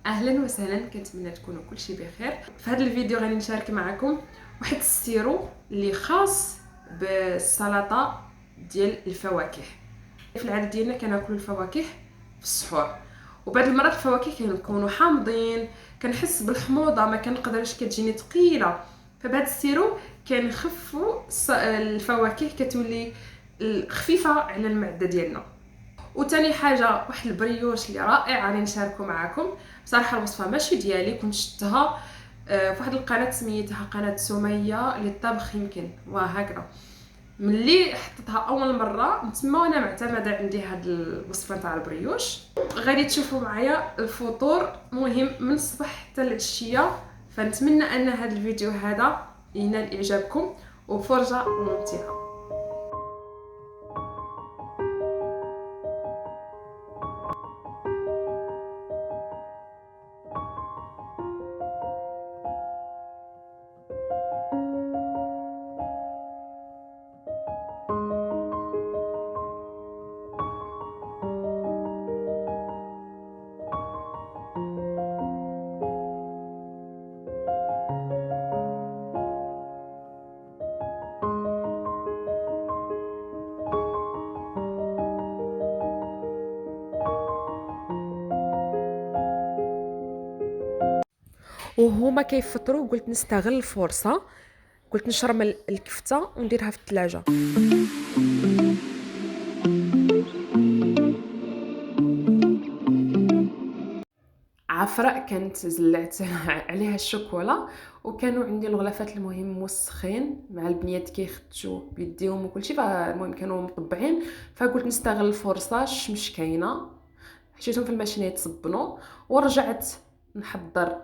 اهلا وسهلا، كنتمنى تكونوا كلشي بخير. في هذا الفيديو غادي نشارك معكم واحد السيرو اللي خاص بالسلطه ديال الفواكه. في العاده ديالنا كناكلوا الفواكه في السحور، وبعض المرات الفواكه كنكونوا حامضين، كنحس بالحموضه، ما كنقدرش، كتجيني ثقيله. فبهذا السيرو كنخفوا الفواكه، كتولي خفيفه على المعده ديالنا. وتاني حاجه واحد البريوش اللي رائع غادي نشاركو معكم. بصراحه الوصفه ماشي ديالي، كنت شفتها في واحد القناه سميتها قناه سميه للطبخ يمكن وهكذا. ملي حطيتها اول مره نتما وانا معتمده عندي هاد الوصفه تاع البريوش. غادي تشوفوا معايا الفطور مهم من الصباح حتى العشيه. فنتمنى ان هذا الفيديو هذا ينال اعجابكم وفرجه ممتعه. وهما كيفطروا قلت نستغل الفرصه، قلت نشرم الكفته ونديرها في الثلاجه. عفراء كانت زلعت عليها الشوكولا، وكانوا عندي الغلافات المهم موسخين مع البنيات كيختشوا بيديهم وكلشي، فالمهم كانوا مطبعين. فقلت نستغل الفرصه، الشمس كاينه، حشيتهم في الماشينه يتصبنوا ورجعت نحضر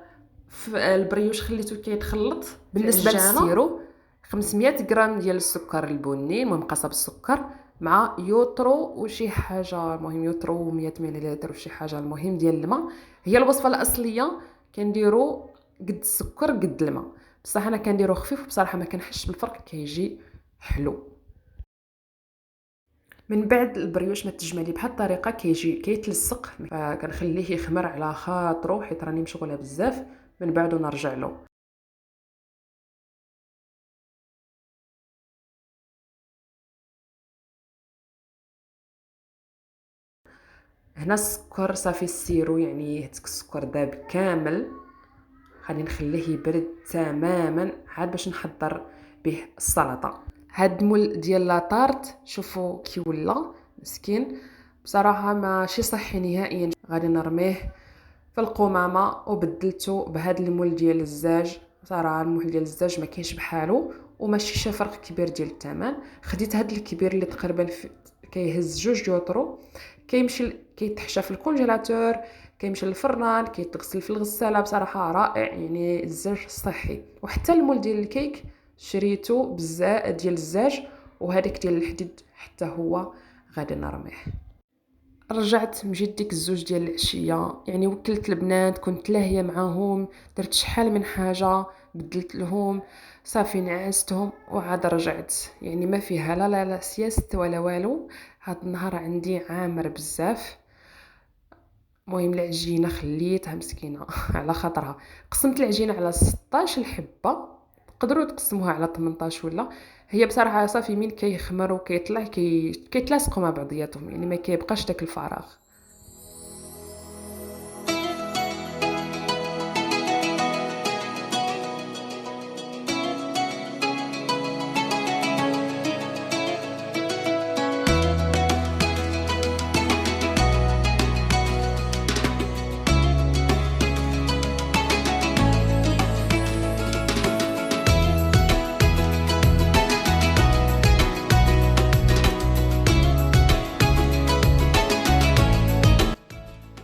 في البريوش. خليته كيتخلط. بالنسبه للسيرو 500 غرام ديال السكر البني، المهم قصب السكر، مع يوترو وشي حاجه، المهم يوترو 100 ملل وشي حاجه، المهم ديال الماء. هي الوصفه الاصليه كنديروا قد السكر قد الماء، بصح انا كنديرو خفيف، وبصراحه ما كنحسش بالفرق، كيجي حلو. من بعد البريوش ما تجملي بهذه الطريقه كيجي كيتلصق، فكنخليه يخمر على خاطرو حيت راني مشغوله بزاف. من بعد نرجع له. هنا السكر صافي، السيرو يعني هتك السكر داب كامل، غادي نخليه يبرد تماما عاد باش نحضر به السلطه. هاد المول ديال لاطارت شوفوا كي ولا مسكين، بصراحه ماشي صحي نهائيا. غادي نرميه في القمامه، وبدلته بهاد المول ديال الزاج. صراحه المول ديال الزاج ما كاينش بحالو، وماشي شي فرق كبير ديال الثمن. خديت هاد الكبير اللي تقريبا كيهز 2 يوترو، كيمشي كيتحشى في الكونجيلاتور، كيمشي للفران، كيتغسل في الغساله. بصراحه رائع، يعني الزاج صحي. وحتى المول ديال الكيك شريته بزاف ديال الزاج، وهذاك ديال الحديد حتى هو غادي نرميه. رجعت مجيت ديك الزوج ديال العشيه، يعني وكلت البنات، كنت لاهيه معاهم، درت شحال من حاجه، بدلت لهم صافي، نعستهم وعاد رجعت. يعني ما فيها لا سياست ولا والو. هاد النهار عندي عامر بزاف. المهم العجينه خليتها مسكينه على خاطرها. قسمت العجينه على 16 حبه، تقدروا تقسموها على 18 ولا. هي بصراحه صافي من كيخمر وكيطلع كيتلاصقوا مع بعضياتهم، يعني ما كيبقاش داك الفراغ.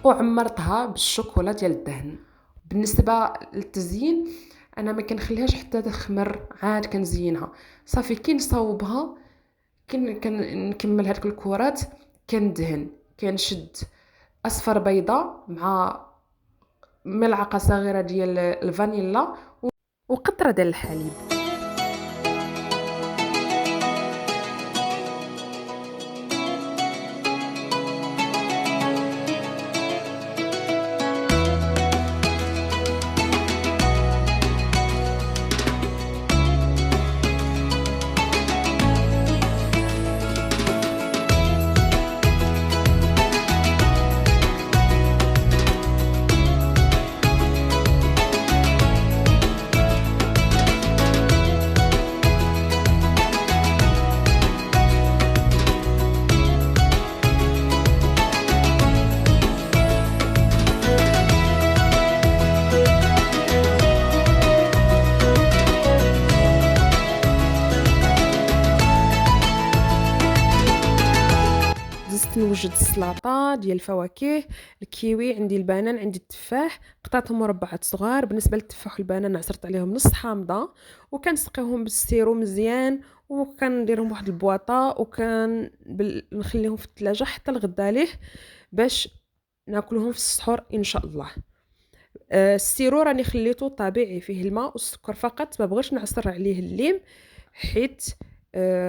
وعمرتها بالشوكولا ديال الدهن. بالنسبه للتزيين انا ما كنخليهاش حتى تخمر، عاد كنزينها صافي. كي نصاوبها كنكمل هذيك الكرات، كندهن، كنشد اصفر بيضه مع ملعقه صغيره ديال الفانيلا وقطره ديال الحليب. السلطه ديال الفواكه، الكيوي، عندي البنان، عندي التفاح، قطعتهم مربعات صغار. بالنسبه للتفاح والبنان عصرت عليهم نص حامضه، وكنسقيهم بالسيرو مزيان، وكنديرهم بواحد البواطه، نخليهم في الثلاجه حتى الغدا ليه باش ناكلهم في السحور ان شاء الله. السيرو راني خليته طبيعي فيه الماء والسكر فقط، ما بغيتش نعصر عليه الليم حيت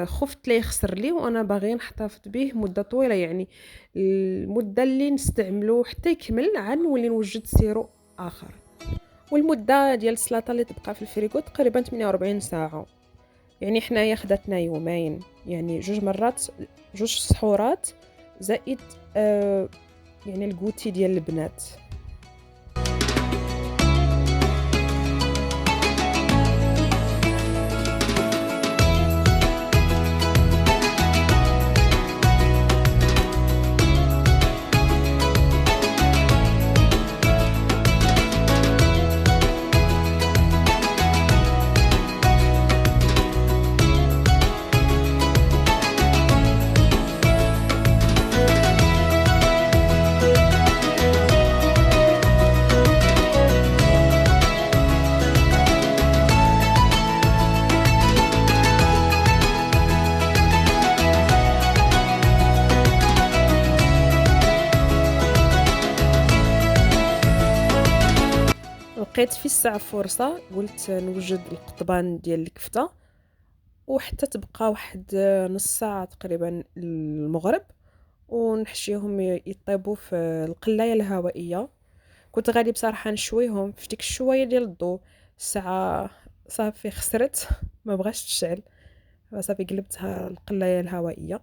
خفت لا يخسر لي، وانا باغي نحتفظ به مده طويله، يعني المده اللي نستعملو حتى يكمل عاد نولي نوجد سيرو اخر. والمده ديال السلطه اللي تبقى في الفريغو تقريبا 48 ساعه، يعني حنايا خداتنا يومين، يعني جوج سحورات زائد يعني الكوتي ديال البنات. لقيت في الساعة فرصة، قلت نوجد القضبان ديال الكفتة، وحتى تبقى واحد نص ساعة تقريبا المغرب، ونحشيهم يطيبوا في القلاية الهوائية. كنت غادي بصراحة نشويهم في ديك الشوية ديال الضوء، الساعة صافي خسرت ما بغاش تشعل، صافي قلبتها القلاية الهوائية.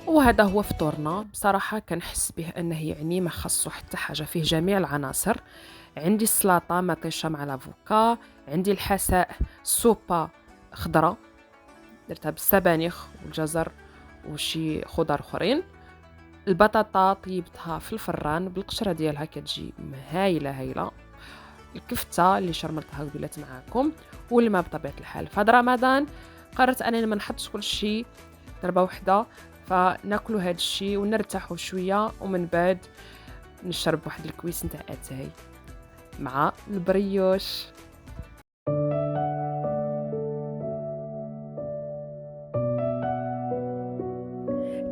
وهذا هو فطورنا. بصراحة كنحس به أنه يعني ما خصو حتى حاجة، فيه جميع العناصر. عندي السلطة مطيشة مع لافوكا، عندي الحساء سوبا خضرة درتها بالسبانخ والجزر وشي خضر اخرين. البطاطا طيبتها في الفران بالقشرة ديالها، كتجي هايلة. الكفتة اللي شرملتها وقبلت معاكم، والماء بطبيعة الحال. فهاد رمضان قررت أنني ما نحطش كل شيء ضربة وحدة، فناكلوا هاد الشيء ونرتاحوا شويه، ومن بعد نشرب واحد الكويس نتاع اتاي مع البريوش.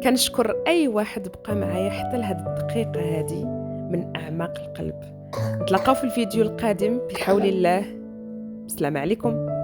كنشكر اي واحد بقى معايا حتى لهاد الدقيقه هذه من اعماق القلب. نتلاقاو في الفيديو القادم بحول الله. السلام عليكم.